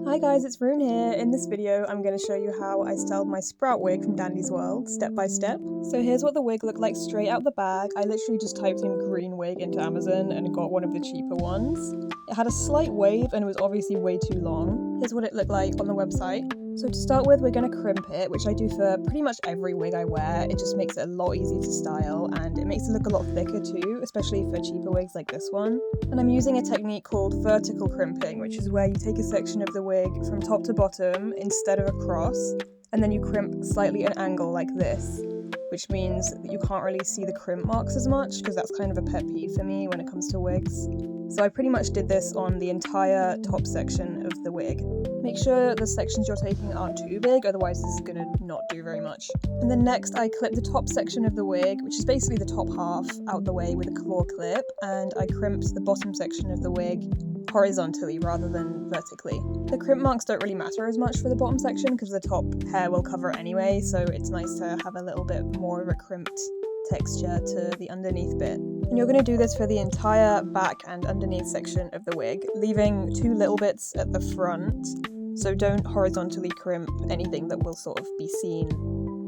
Hi guys, it's Roon here. In this video, I'm going to show you how I styled my sprout wig from Dandy's World, step by step. So here's what the wig looked like straight out the bag. I literally just typed in green wig into Amazon and got one of the cheaper ones. It had a slight wave and it was obviously way too long. Here's what it looked like on the website. So to start with, we're going to crimp it, which I do for pretty much every wig I wear. It just makes it a lot easier to style and it makes it look a lot thicker too, especially for cheaper wigs like this one. And I'm using a technique called vertical crimping, which is where you take a section of the wig from top to bottom instead of across, and then you crimp slightly at an angle like this, which means that you can't really see the crimp marks as much, because that's kind of a pet peeve for me when it comes to wigs. So I pretty much did this on the entire top section of the wig. Make sure the sections you're taking aren't too big, otherwise this is going to not do very much. And then next I clipped the top section of the wig, which is basically the top half, out the way with a claw clip, and I crimped the bottom section of the wig horizontally rather than vertically. The crimp marks don't really matter as much for the bottom section because the top hair will cover anyway, so it's nice to have a little bit more of a crimped texture to the underneath bit. And you're going to do this for the entire back and underneath section of the wig, leaving two little bits at the front, so don't horizontally crimp anything that will sort of be seen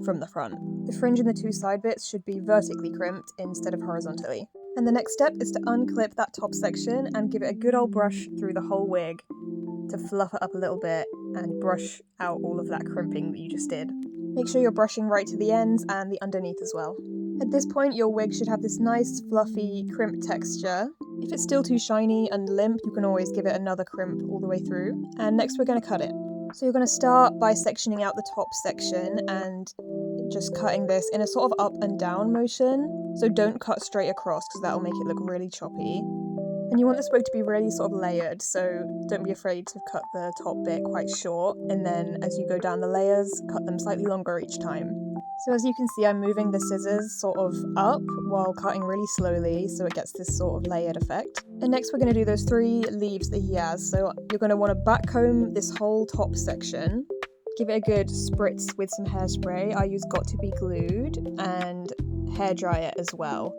from the front. The fringe and the two side bits should be vertically crimped instead of horizontally. And the next step is to unclip that top section and give it a good old brush through the whole wig to fluff it up a little bit and brush out all of that crimping that you just did. Make sure you're brushing right to the ends and the underneath as well. At this point, your wig should have this nice fluffy crimp texture. If it's still too shiny and limp, you can always give it another crimp all the way through. And next we're going to cut it. So you're going to start by sectioning out the top section and just cutting this in a sort of up and down motion. So don't cut straight across because that'll make it look really choppy. And you want this wig to be really sort of layered, so don't be afraid to cut the top bit quite short, and then as you go down the layers, cut them slightly longer each time. So as you can see, I'm moving the scissors sort of up while cutting really slowly, so it gets this sort of layered effect. And next we're going to do those 3 leaves that he has. So you're going to want to back comb this whole top section, give it a good spritz with some hairspray. I use Got To Be Glued and Hairdryer as well,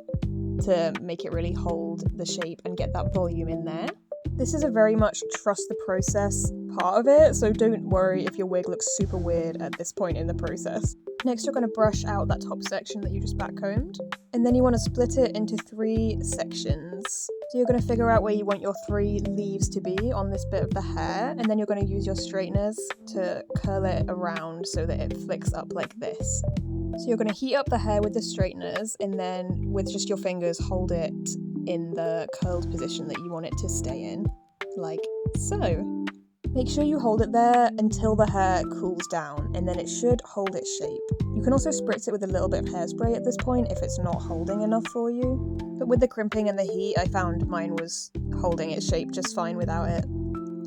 to make it really hold the shape and get that volume in there. This is a very much trust the process part of it, so don't worry if your wig looks super weird at this point in the process. Next you're going to brush out that top section that you just back combed, and then you want to split it into 3 sections. So you're going to figure out where you want your 3 leaves to be on this bit of the hair, and then you're going to use your straighteners to curl it around so that it flicks up like this. So you're going to heat up the hair with the straighteners, and then with just your fingers hold it in the curled position that you want it to stay in, like so. Make sure you hold it there until the hair cools down, and then it should hold its shape. You can also spritz it with a little bit of hairspray at this point if it's not holding enough for you. But with the crimping and the heat, I found mine was holding its shape just fine without it.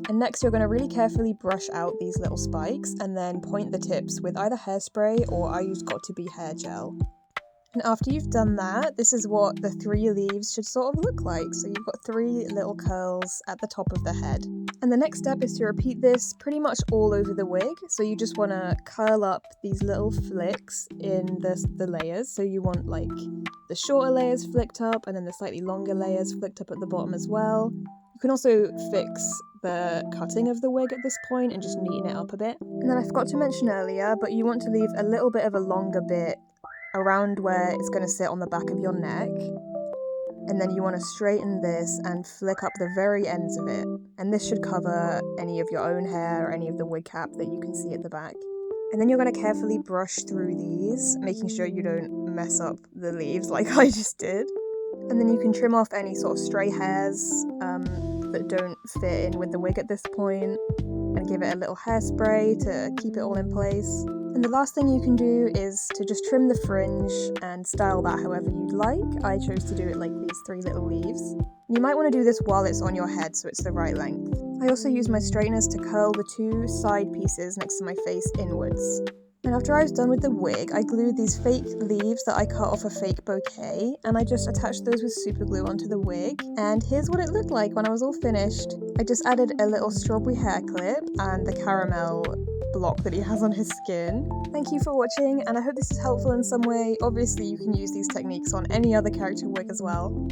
And next you're going to really carefully brush out these little spikes and then point the tips with either hairspray or I used Got To Be hair gel. And after you've done that, this is what the 3 leaves should sort of look like. So you've got 3 little curls at the top of the head. And the next step is to repeat this pretty much all over the wig. So you just want to curl up these little flicks in the layers. So you want like the shorter layers flicked up and then the slightly longer layers flicked up at the bottom as well. You can also fix the cutting of the wig at this point and just neaten it up a bit. And then I forgot to mention earlier, but you want to leave a little bit of a longer bit around where it's going to sit on the back of your neck. And then you want to straighten this and flick up the very ends of it. And this should cover any of your own hair or any of the wig cap that you can see at the back. And then you're going to carefully brush through these, making sure you don't mess up the leaves like I just did. And then you can trim off any sort of stray hairs that don't fit in with the wig at this point, and give it a little hairspray to keep it all in place. And the last thing you can do is to just trim the fringe and style that however you'd like. I chose to do it like these 3 little leaves. You might want to do this while it's on your head so it's the right length. I also used my straighteners to curl the 2 side pieces next to my face inwards. And after I was done with the wig, I glued these fake leaves that I cut off a fake bouquet, and I just attached those with Superglue onto the wig. And here's what it looked like when I was all finished. I just added a little strawberry hair clip and the caramel block that he has on his skin. Thank you for watching, and I hope this is helpful in some way. Obviously, you can use these techniques on any other character wig as well.